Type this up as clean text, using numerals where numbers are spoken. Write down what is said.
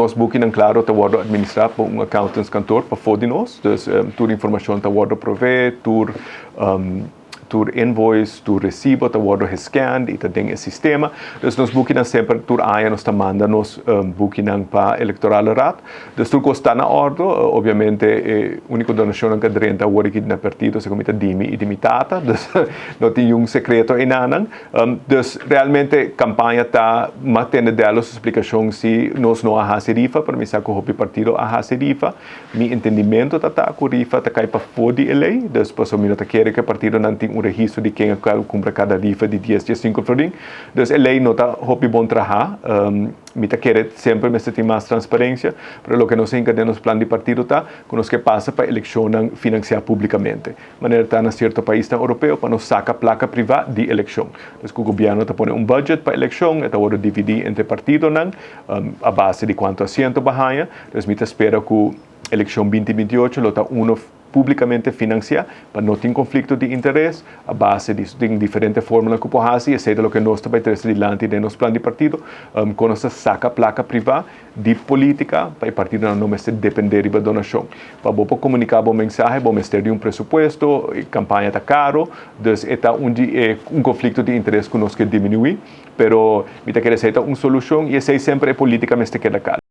nós booking claro tá word administrar por accountants cantor para foder nós, dus toda informação tá word provee, tur invoice, tur recibo, tá word scan e tá tem o sistema. Dus nós booking sempre tur aia nós tá manda nós booking para electoral rat. Dus tur costa na ordo, obviamente único donação que drenta word que na partido se comita dimi e dimitata, dus não tem secreto inanan. Dus realmente campanha tá matendo delas explicação se nós não a rifa, para mim saco hopi partido a rifa. Mi entendimento tá com rifa tá cai para fodi lei, dus posso mim tá querer que partido não tem registro de quem compra cada rifa de 10 a 5 florin. Dus a lei não está hopi bom trabalhar. Me tá querer sempre ter mais transparência, pero lo que nós encadenamos plano de partido tá, com os que passa para eleição financiar publicamente. Maneira tá na certo país europeu para nós sacar placa privada de eleição. Dus o governo tá põe budget para eleição, eta hora dividir entre partido a base de quanto assento bahanha. Dus me tá espera que eleição 2028 lo tá publicamente financiar, para não ter conflito de interesse, a base disso tem diferentes fórmulas que pode fazer, e é o que nós também temos adiante de nosso plano de partido, quando nós saca placa privada de política, para o partido não depender da donação. Para comunicar bom mensagem, bom ter de presupuesto, a campanha está caro, então é conflito de interesse que nós queremos diminuir, pero me quer ser uma solução e essa sempre é política, mas queda caro.